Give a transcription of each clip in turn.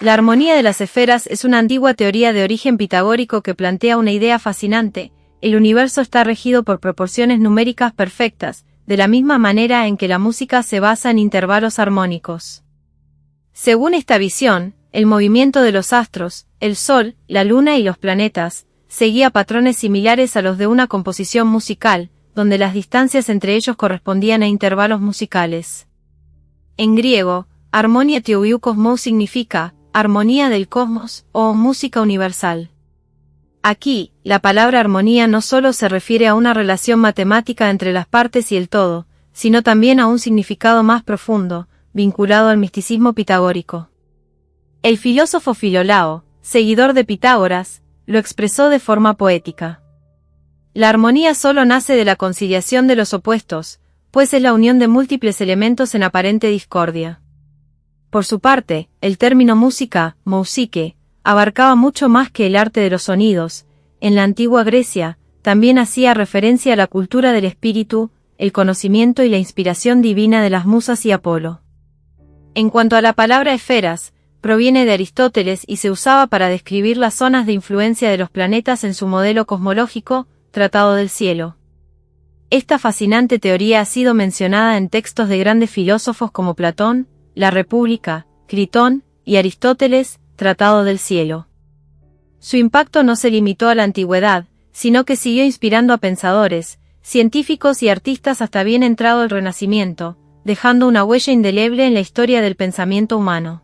La armonía de las esferas es una antigua teoría de origen pitagórico que plantea una idea fascinante: el universo está regido por proporciones numéricas perfectas, de la misma manera en que la música se basa en intervalos armónicos. Según esta visión, el movimiento de los astros, el Sol, la Luna y los planetas, seguía patrones similares a los de una composición musical, donde las distancias entre ellos correspondían a intervalos musicales. En griego, armonia theou kosmos significa armonía del cosmos o música universal. Aquí, la palabra armonía no solo se refiere a una relación matemática entre las partes y el todo, sino también a un significado más profundo, vinculado al misticismo pitagórico. El filósofo Filolao, seguidor de Pitágoras, lo expresó de forma poética. La armonía solo nace de la conciliación de los opuestos, pues es la unión de múltiples elementos en aparente discordia. Por su parte, el término música, mousike, abarcaba mucho más que el arte de los sonidos. En la antigua Grecia, también hacía referencia a la cultura del espíritu, el conocimiento y la inspiración divina de las musas y Apolo. En cuanto a la palabra esferas, proviene de Aristóteles y se usaba para describir las zonas de influencia de los planetas en su modelo cosmológico, Tratado del Cielo. Esta fascinante teoría ha sido mencionada en textos de grandes filósofos como Platón, La República, Critón y Aristóteles, Tratado del Cielo. Su impacto no se limitó a la antigüedad, sino que siguió inspirando a pensadores, científicos y artistas hasta bien entrado el Renacimiento, dejando una huella indeleble en la historia del pensamiento humano.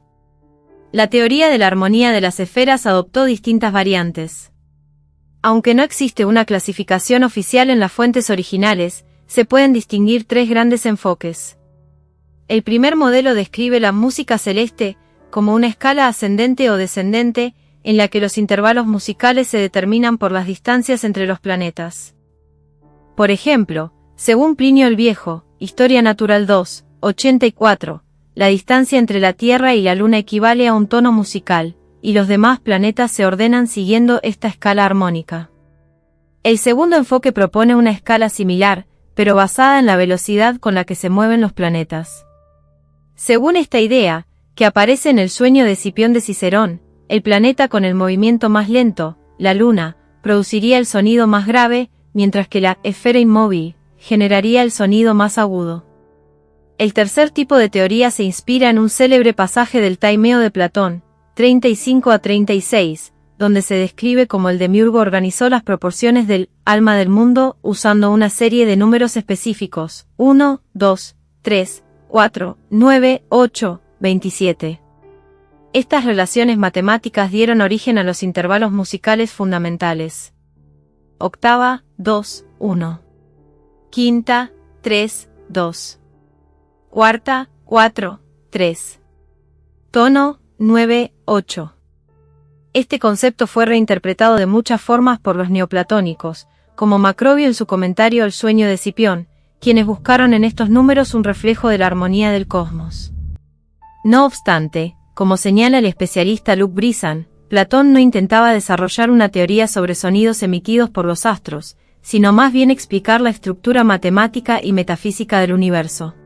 La teoría de la armonía de las esferas adoptó distintas variantes. Aunque no existe una clasificación oficial en las fuentes originales, se pueden distinguir tres grandes enfoques. El primer modelo describe la música celeste como una escala ascendente o descendente, en la que los intervalos musicales se determinan por las distancias entre los planetas. Por ejemplo, según Plinio el Viejo, Historia Natural 2, 84, la distancia entre la Tierra y la Luna equivale a un tono musical, y los demás planetas se ordenan siguiendo esta escala armónica. El segundo enfoque propone una escala similar, pero basada en la velocidad con la que se mueven los planetas. Según esta idea, que aparece en el Sueño de Escipión de Cicerón, el planeta con el movimiento más lento, la Luna, produciría el sonido más grave, mientras que la esfera inmóvil generaría el sonido más agudo. El tercer tipo de teoría se inspira en un célebre pasaje del Taimeo de Platón, 35-36, donde se describe cómo el demiurgo organizó las proporciones del alma del mundo usando una serie de números específicos: 1, 2, 3, 4, 9, 8, 27. Estas relaciones matemáticas dieron origen a los intervalos musicales fundamentales. Octava, 2, 1. Quinta, 3, 2. Cuarta, 4, 3. Tono, 9, 8. Este concepto fue reinterpretado de muchas formas por los neoplatónicos, como Macrobio en su comentario al Sueño de Escipión, quienes buscaron en estos números un reflejo de la armonía del cosmos. No obstante, como señala el especialista Luc Brisson, Platón no intentaba desarrollar una teoría sobre sonidos emitidos por los astros, sino más bien explicar la estructura matemática y metafísica del universo.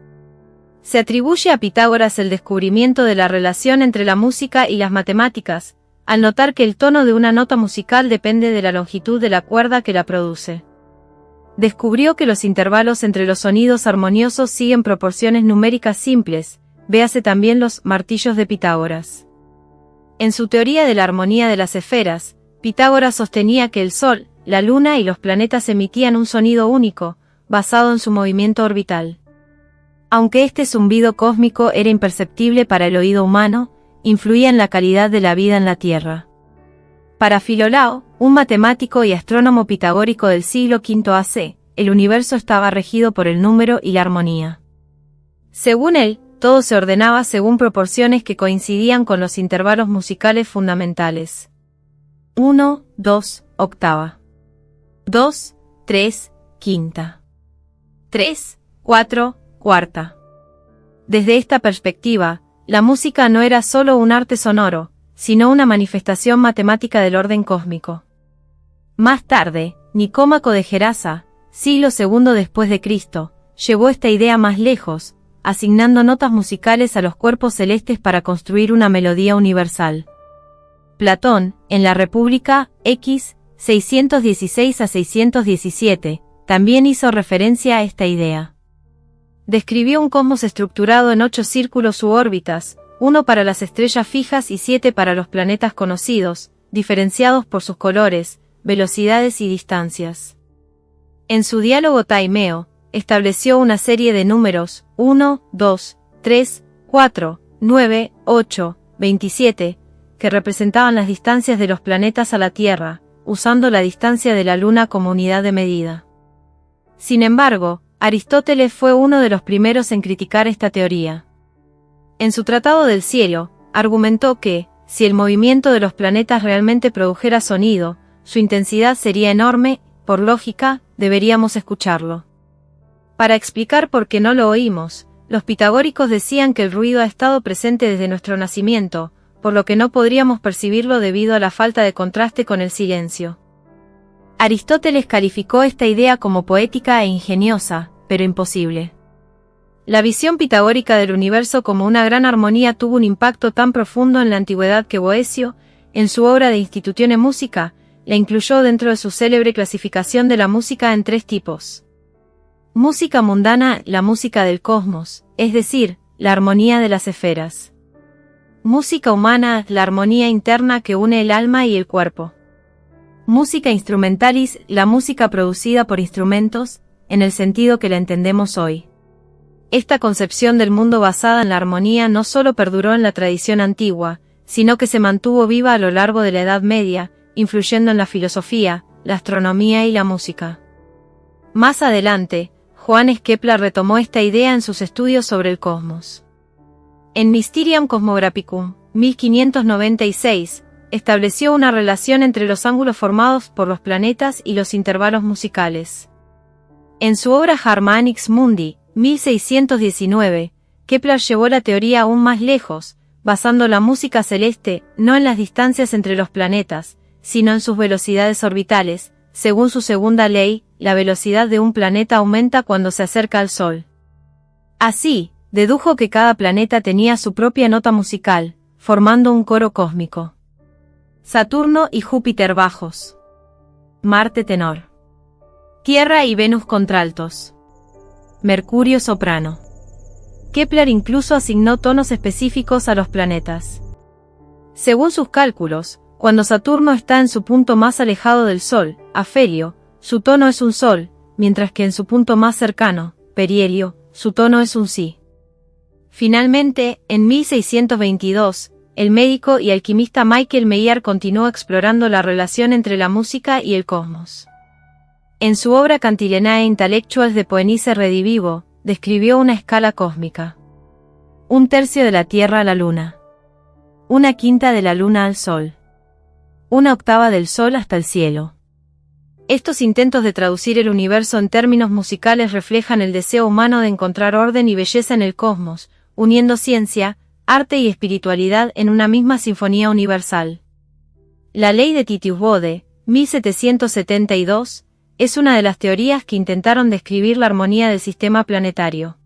Se atribuye a Pitágoras el descubrimiento de la relación entre la música y las matemáticas, al notar que el tono de una nota musical depende de la longitud de la cuerda que la produce. Descubrió que los intervalos entre los sonidos armoniosos siguen proporciones numéricas simples, véase también los martillos de Pitágoras. En su teoría de la armonía de las esferas, Pitágoras sostenía que el Sol, la Luna y los planetas emitían un sonido único, basado en su movimiento orbital. Aunque este zumbido cósmico era imperceptible para el oído humano, influía en la calidad de la vida en la Tierra. Para Filolao, un matemático y astrónomo pitagórico del siglo V a.C., el universo estaba regido por el número y la armonía. Según él, todo se ordenaba según proporciones que coincidían con los intervalos musicales fundamentales. 1, 2, octava. 2, 3, quinta. 3, 4, cuarta. Desde esta perspectiva, la música no era solo un arte sonoro, sino una manifestación matemática del orden cósmico. Más tarde, Nicómaco de Gerasa, siglo II después de Cristo, llevó esta idea más lejos, asignando notas musicales a los cuerpos celestes para construir una melodía universal. Platón, en la República, X, 616 a 617, también hizo referencia a esta idea. Describió un cosmos estructurado en 8 círculos u órbitas, 1 para las estrellas fijas y 7 para los planetas conocidos, diferenciados por sus colores, velocidades y distancias. En su diálogo Taimeo, estableció una serie de números, 1, 2, 3, 4, 9, 8, 27, que representaban las distancias de los planetas a la Tierra, usando la distancia de la Luna como unidad de medida. Sin embargo, Aristóteles fue uno de los primeros en criticar esta teoría. En su Tratado del Cielo, argumentó que, si el movimiento de los planetas realmente produjera sonido, su intensidad sería enorme, por lógica, deberíamos escucharlo. Para explicar por qué no lo oímos, los pitagóricos decían que el ruido ha estado presente desde nuestro nacimiento, por lo que no podríamos percibirlo debido a la falta de contraste con el silencio. Aristóteles calificó esta idea como poética e ingeniosa, pero imposible. La visión pitagórica del universo como una gran armonía tuvo un impacto tan profundo en la antigüedad que Boecio, en su obra de Institutione Musica, la incluyó dentro de su célebre clasificación de la música en 3 tipos. Música mundana, la música del cosmos, es decir, la armonía de las esferas. Música humana, la armonía interna que une el alma y el cuerpo. Música instrumentalis, la música producida por instrumentos, en el sentido que la entendemos hoy. Esta concepción del mundo basada en la armonía no solo perduró en la tradición antigua, sino que se mantuvo viva a lo largo de la Edad Media, influyendo en la filosofía, la astronomía y la música. Más adelante, Johannes Kepler retomó esta idea en sus estudios sobre el cosmos. En Mysterium Cosmographicum, 1596, estableció una relación entre los ángulos formados por los planetas y los intervalos musicales. En su obra Harmonix Mundi, 1619, Kepler llevó la teoría aún más lejos, basando la música celeste no en las distancias entre los planetas, sino en sus velocidades orbitales. Según su segunda ley, la velocidad de un planeta aumenta cuando se acerca al Sol. Así, dedujo que cada planeta tenía su propia nota musical, formando un coro cósmico. Saturno y Júpiter bajos. Marte tenor. Tierra y Venus contraltos. Mercurio soprano. Kepler incluso asignó tonos específicos a los planetas. Según sus cálculos, cuando Saturno está en su punto más alejado del Sol, afelio, su tono es un Sol, mientras que en su punto más cercano, perihelio, su tono es un Si. Finalmente, en 1622, el médico y alquimista Michael Meyer continuó explorando la relación entre la música y el cosmos. En su obra Cantilenae Intellectuals de Poenice Redivivo, describió una escala cósmica. 1/3 de la Tierra a la Luna. 1/5 de la Luna al Sol. 1/8 del Sol hasta el cielo. Estos intentos de traducir el universo en términos musicales reflejan el deseo humano de encontrar orden y belleza en el cosmos, uniendo ciencia, arte y espiritualidad en una misma sinfonía universal. La ley de Titius-Bode, 1772, es una de las teorías que intentaron describir la armonía del sistema planetario.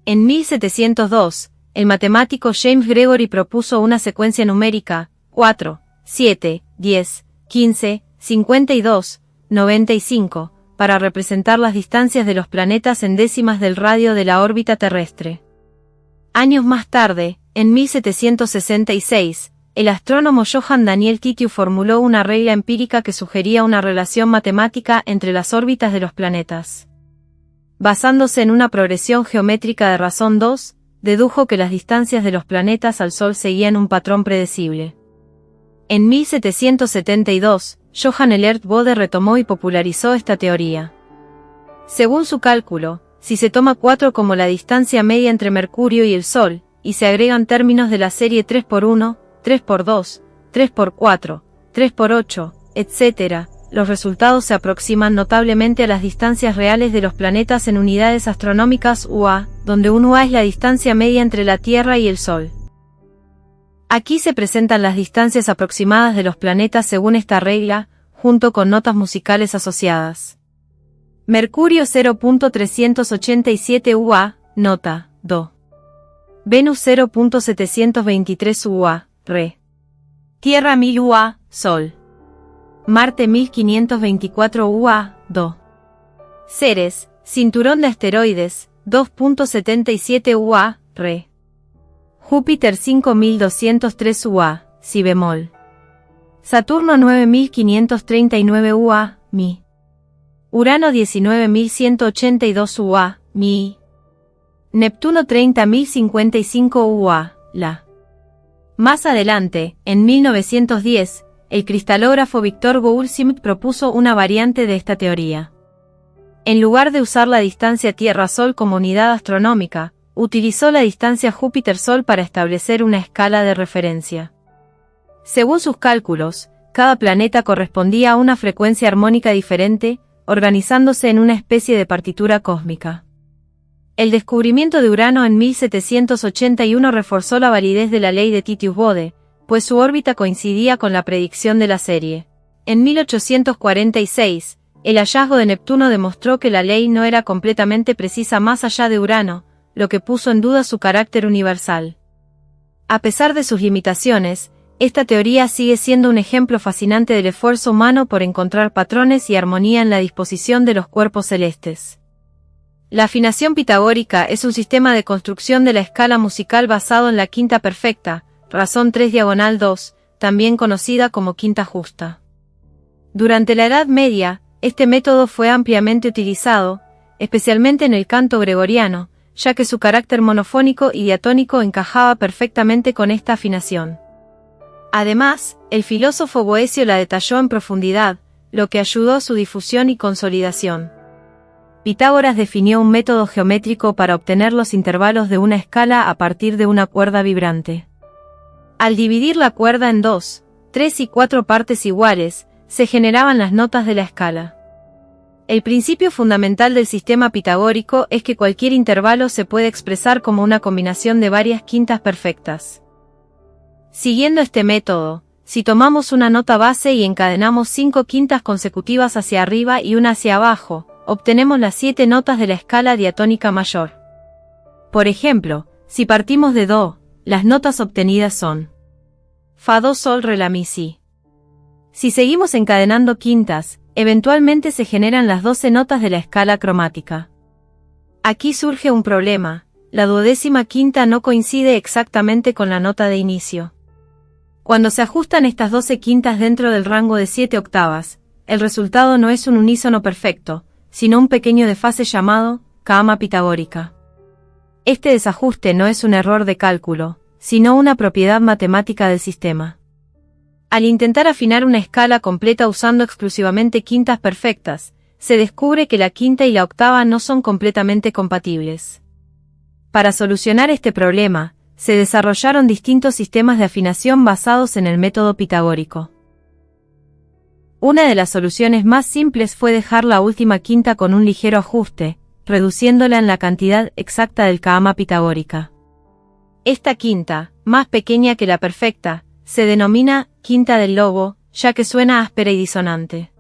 En 1702, el matemático James Gregory propuso una secuencia numérica, 4, 7, 10, 15, 52, 95, para representar las distancias de los planetas en décimas del radio de la órbita terrestre. Años más tarde, en 1766, el astrónomo Johann Daniel Titius formuló una regla empírica que sugería una relación matemática entre las órbitas de los planetas. Basándose en una progresión geométrica de razón 2, dedujo que las distancias de los planetas al Sol seguían un patrón predecible. En 1772, Johann Elert Bode retomó y popularizó esta teoría. Según su cálculo, si se toma 4 como la distancia media entre Mercurio y el Sol, y se agregan términos de la serie 3×1, 3×2, 3×4, 3×8, etc., los resultados se aproximan notablemente a las distancias reales de los planetas en unidades astronómicas UA, donde un UA es la distancia media entre la Tierra y el Sol. Aquí se presentan las distancias aproximadas de los planetas según esta regla, junto con notas musicales asociadas. Mercurio 0.387 UA, nota Do. Venus 0.723 UA, Re. Tierra 1000 UA, Sol. Marte 1524 UA, Do. Ceres, cinturón de asteroides, 2.77 UA, Re. Júpiter 5203 UA, Si bemol. Saturno 9539 UA, Mi. Urano 19182 UA, Mi. Neptuno 30055 UA, La. Más adelante, en 1910, el cristalógrafo Victor Goulsimit propuso una variante de esta teoría. En lugar de usar la distancia Tierra-Sol como unidad astronómica, utilizó la distancia Júpiter-Sol para establecer una escala de referencia. Según sus cálculos, cada planeta correspondía a una frecuencia armónica diferente, organizándose en una especie de partitura cósmica. El descubrimiento de Urano en 1781 reforzó la validez de la ley de Titius-Bode, pues su órbita coincidía con la predicción de la serie. En 1846, el hallazgo de Neptuno demostró que la ley no era completamente precisa más allá de Urano, lo que puso en duda su carácter universal. A pesar de sus limitaciones, esta teoría sigue siendo un ejemplo fascinante del esfuerzo humano por encontrar patrones y armonía en la disposición de los cuerpos celestes. La afinación pitagórica es un sistema de construcción de la escala musical basado en la quinta perfecta, razón 3/2, también conocida como quinta justa. Durante la Edad Media, este método fue ampliamente utilizado, especialmente en el canto gregoriano, ya que su carácter monofónico y diatónico encajaba perfectamente con esta afinación. Además, el filósofo Boecio la detalló en profundidad, lo que ayudó a su difusión y consolidación. Pitágoras definió un método geométrico para obtener los intervalos de una escala a partir de una cuerda vibrante. Al dividir la cuerda en 2, 3 y 4 partes iguales, se generaban las notas de la escala. El principio fundamental del sistema pitagórico es que cualquier intervalo se puede expresar como una combinación de varias quintas perfectas. Siguiendo este método, si tomamos una nota base y encadenamos 5 quintas consecutivas hacia arriba y una hacia abajo, obtenemos las 7 notas de la escala diatónica mayor. Por ejemplo, si partimos de Do, las notas obtenidas son Fa, Do, Sol, Re, La, Mi, Si. Si seguimos encadenando quintas, eventualmente se generan las 12 notas de la escala cromática. Aquí surge un problema: la duodécima quinta no coincide exactamente con la nota de inicio. Cuando se ajustan estas 12 quintas dentro del rango de 7 octavas, el resultado no es un unísono perfecto, sino un pequeño desfase llamado cama pitagórica. Este desajuste no es un error de cálculo, sino una propiedad matemática del sistema. Al intentar afinar una escala completa usando exclusivamente quintas perfectas, se descubre que la quinta y la octava no son completamente compatibles. Para solucionar este problema, se desarrollaron distintos sistemas de afinación basados en el método pitagórico. Una de las soluciones más simples fue dejar la última quinta con un ligero ajuste, reduciéndola en la cantidad exacta del kama pitagórica. Esta quinta, más pequeña que la perfecta, se denomina quinta del lobo, ya que suena áspera y disonante.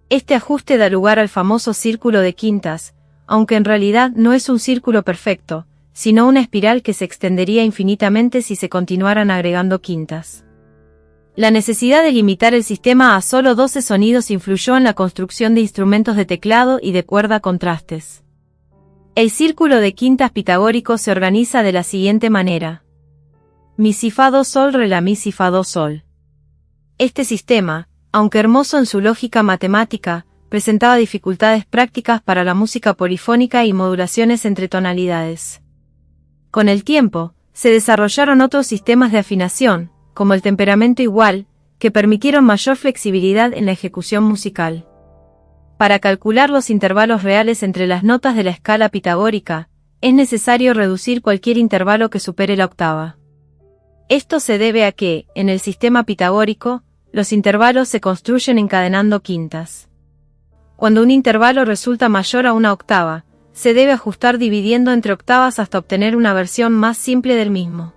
Este ajuste da lugar al famoso círculo de quintas, aunque en realidad no es un círculo perfecto, sino una espiral que se extendería infinitamente si se continuaran agregando quintas. La necesidad de limitar el sistema a solo 12 sonidos influyó en la construcción de instrumentos de teclado y de cuerda con trastes. El círculo de quintas pitagórico se organiza de la siguiente manera: Mi, Si, Fa, Do, Sol, Re, La, Mi, Si, Fa, Do, Sol. Este sistema, aunque hermoso en su lógica matemática, presentaba dificultades prácticas para la música polifónica y modulaciones entre tonalidades. Con el tiempo, se desarrollaron otros sistemas de afinación, como el temperamento igual, que permitieron mayor flexibilidad en la ejecución musical. Para calcular los intervalos reales entre las notas de la escala pitagórica, es necesario reducir cualquier intervalo que supere la octava. Esto se debe a que, en el sistema pitagórico, los intervalos se construyen encadenando quintas. Cuando un intervalo resulta mayor a una octava, se debe ajustar dividiendo entre octavas hasta obtener una versión más simple del mismo.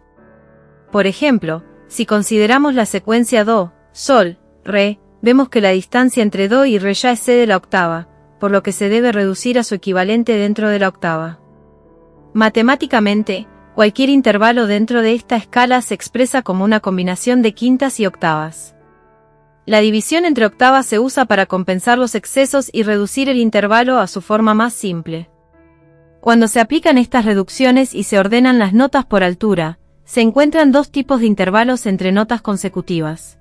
Por ejemplo, si consideramos la secuencia Do, Sol, Re, vemos que la distancia entre Do y Re ya excede la octava, por lo que se debe reducir a su equivalente dentro de la octava. Matemáticamente, cualquier intervalo dentro de esta escala se expresa como una combinación de quintas y octavas. La división entre octavas se usa para compensar los excesos y reducir el intervalo a su forma más simple. Cuando se aplican estas reducciones y se ordenan las notas por altura, se encuentran dos tipos de intervalos entre notas consecutivas.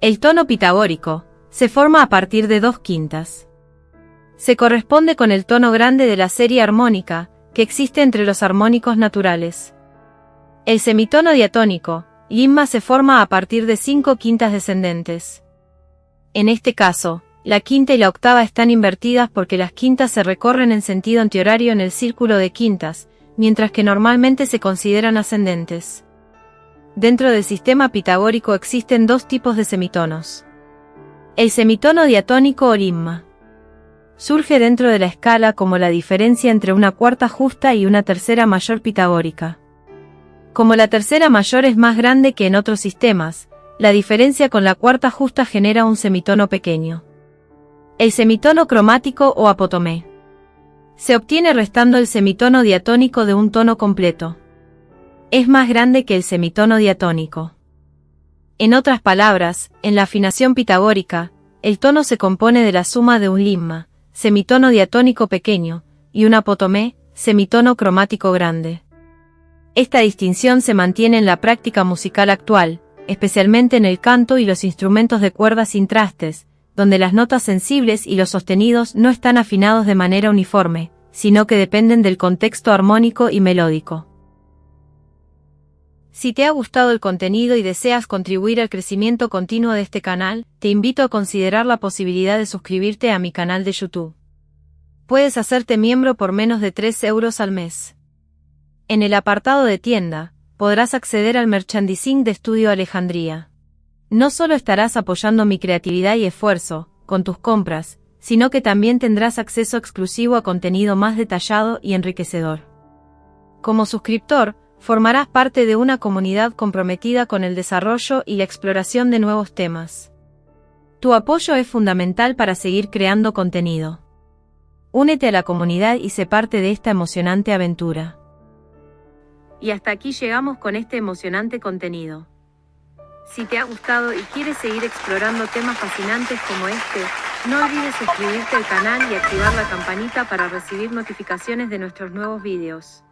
El tono pitagórico se forma a partir de dos quintas. Se corresponde con el tono grande de la serie armónica que existe entre los armónicos naturales. El semitono diatónico, limma, se forma a partir de 5 quintas descendentes. En este caso, la quinta y la octava están invertidas porque las quintas se recorren en sentido antihorario en el círculo de quintas, mientras que normalmente se consideran ascendentes. Dentro del sistema pitagórico existen dos tipos de semitonos. El semitono diatónico o limma surge dentro de la escala como la diferencia entre una cuarta justa y una tercera mayor pitagórica. Como la tercera mayor es más grande que en otros sistemas, la diferencia con la cuarta justa genera un semitono pequeño. El semitono cromático o apotomé se obtiene restando el semitono diatónico de un tono completo. Es más grande que el semitono diatónico. En otras palabras, en la afinación pitagórica, el tono se compone de la suma de un limma, semitono diatónico pequeño, y un apotomé, semitono cromático grande. Esta distinción se mantiene en la práctica musical actual, especialmente en el canto y los instrumentos de cuerda sin trastes, donde las notas sensibles y los sostenidos no están afinados de manera uniforme, sino que dependen del contexto armónico y melódico. Si te ha gustado el contenido y deseas contribuir al crecimiento continuo de este canal, te invito a considerar la posibilidad de suscribirte a mi canal de YouTube. Puedes hacerte miembro por menos de 3 euros al mes. En el apartado de tienda, podrás acceder al merchandising de Estudio Alejandría. No solo estarás apoyando mi creatividad y esfuerzo, con tus compras, sino que también tendrás acceso exclusivo a contenido más detallado y enriquecedor. Como suscriptor, formarás parte de una comunidad comprometida con el desarrollo y la exploración de nuevos temas. Tu apoyo es fundamental para seguir creando contenido. Únete a la comunidad y sé parte de esta emocionante aventura. Y hasta aquí llegamos con este emocionante contenido. Si te ha gustado y quieres seguir explorando temas fascinantes como este, no olvides suscribirte al canal y activar la campanita para recibir notificaciones de nuestros nuevos vídeos.